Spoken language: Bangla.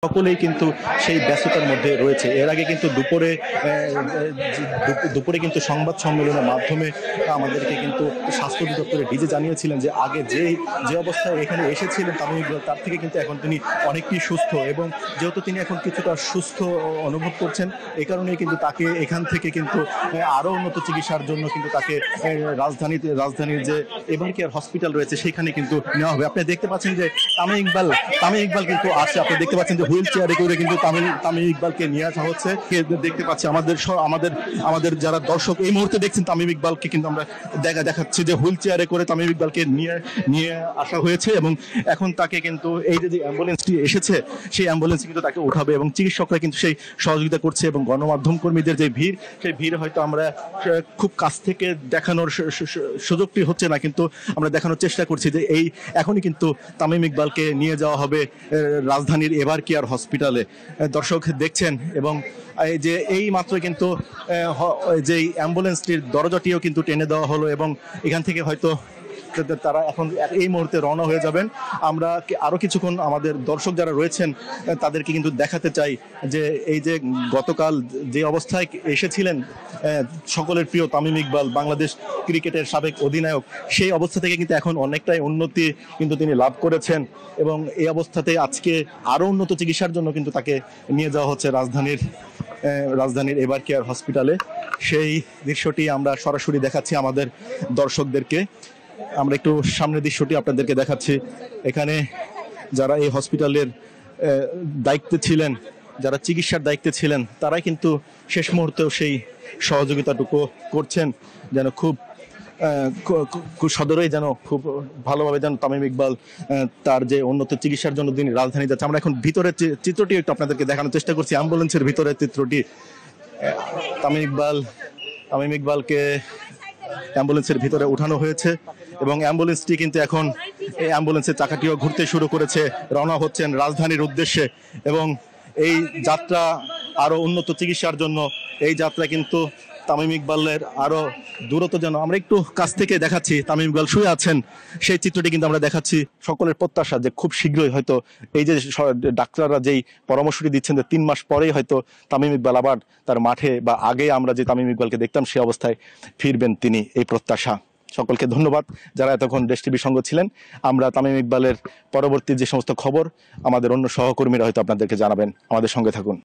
সকলেই কিন্তু সেই ব্যস্ততার মধ্যে রয়েছে। এর আগে কিন্তু দুপুরে কিন্তু সংবাদ সম্মেলনের মাধ্যমে আমাদেরকে কিন্তু স্বাস্থ্য অধিদপ্তরের ডিজি জানিয়েছিলেন যে আগে যে অবস্থায় এখানে এসেছিলেন তামিম ইকবাল, তার থেকে কিন্তু এখন তিনি অনেকটাই সুস্থ, এবং যেহেতু তিনি এখন কিছুটা সুস্থ অনুভব করছেন, এই কারণেই কিন্তু তাকে এখান থেকে কিন্তু আরও উন্নত চিকিৎসার জন্য কিন্তু তাকে রাজধানীর যে এভার কেয়ার হসপিটাল রয়েছে সেখানে কিন্তু নেওয়া হবে। আপনি দেখতে পাচ্ছেন যে তামিম ইকবাল কিন্তু আসছে। আপনি দেখতে পাচ্ছেন যে হুইল চেয়ারে করে কিন্তু তামিম ইকবালকে নিয়ে আসা হচ্ছে। দেখতে পাচ্ছি আমাদের যারা দর্শক এই মুহূর্তে দেখছেন তামিম ইকবালকে কিন্তু আমরা দেখাচ্ছি যে হুইল চেয়ারে করে তামিম ইকবালকে নিয়ে আসা হয়েছে, এবং এখন তাকে কিন্তু এই যে অ্যাম্বুলেন্সটি এসেছে সেই অ্যাম্বুলেন্স কিন্তু তাকে উঠাবে, এবং চিকিৎসকরা কিন্তু সেই সহযোগিতা করছে, এবং গণমাধ্যম কর্মীদের যে ভিড়, সেই ভিড় হয়তো আমরা খুব কাছ থেকে দেখানোর সুযোগটি হচ্ছে না, কিন্তু আমরা দেখানোর চেষ্টা করছি যে এখনই কিন্তু তামিম ইকবালকে নিয়ে যাওয়া হবে রাজধানীর এভার কেয়ার হসপিটালে। দর্শক দেখছেন, এবং এই মাত্র কিন্তু যে অ্যাম্বুলেন্সটির দরজাটিও কিন্তু টেনে দেওয়া হলো, এবং এখান থেকে হয়তো তারা এখন এই মুহূর্তে রওনা হয়ে যাবেন। আমরা আরো কিছুক্ষণ আমাদের দর্শক যারা রয়েছেন তাদেরকে কিন্তু দেখাতে চাই যে এই যে গতকাল যে অবস্থায় এসেছিলেন সকলের প্রিয় তামিম ইকবাল, বাংলাদেশ ক্রিকেটের সাবেক অধিনায়ক, সেই অবস্থা থেকে কিন্তু এখন অনেকটাই উন্নতি কিন্তু তিনি লাভ করেছেন, এবং এই অবস্থাতে আজকে আরো উন্নত চিকিৎসার জন্য কিন্তু তাকে নিয়ে যাওয়া হচ্ছে রাজধানীর এভার কেয়ার হসপিটালে। সেই দৃশ্যটি আমরা সরাসরি দেখাচ্ছি আমাদের দর্শকদেরকে। আমরা একটু সামনের দৃশ্যটি আপনাদেরকে দেখাচ্ছি। এখানে যারা এই হসপিটালের দায়িত্বে ছিলেন, যারা চিকিৎসার দায়িত্বে ছিলেন, তারাই কিন্তু শেষ মুহূর্তেও সেই সহযোগিতাটুকু করছেন, যেন খুব সদরেই যেন খুব ভালোভাবে যেন তামিম ইকবাল তার যে উন্নত চিকিৎসার জন্য তিনি রাজধানী যাচ্ছে। আমরা এখন ভিতরের চিত্রটি একটু আপনাদেরকে দেখানোর চেষ্টা করছি, অ্যাম্বুলেন্সের ভিতরের চিত্রটি। তামিম ইকবালকে অ্যাম্বুলেন্সের ভিতরে উঠানো হয়েছে, এবং অ্যাম্বুলেন্সটি কিন্তু এখন এই অ্যাম্বুলেন্সের চাকাটিও ঘুরতে শুরু করেছে, রওনা হচ্ছেন রাজধানীর উদ্দেশ্যে, এবং এই যাত্রা আরো উন্নত চিকিৎসার জন্য। এই যাত্রা কিন্তু তামিম ইকবালের আরো দূরত্ব যেন আমরা একটু কাছ থেকে দেখাচ্ছি। তামিম ইকবাল শুয়ে আছেন, সেই চিত্রটি কিন্তু আমরা দেখাচ্ছি। সকলের প্রত্যাশা যে খুব শীঘ্রই হয়তো এই যে ডাক্তাররা যেই পরামর্শটি দিচ্ছেন যে 3 মাস পরেই হয়তো তামিম ইকবাল আবার তার মাঠে, বা আগে আমরা যে তামিম ইকবালকে দেখতাম সে অবস্থায় ফিরবেন তিনি, এই প্রত্যাশা। সকলকে ধন্যবাদ যারা এতক্ষণ দেশ টিভির সঙ্গে ছিলেন। আমরা তামিম ইকবালের পরবর্তী যে সমস্ত খবর আমাদের অন্য সহকর্মীরা হয়তো আপনাদেরকে জানাবেন। আমাদের সঙ্গে থাকুন।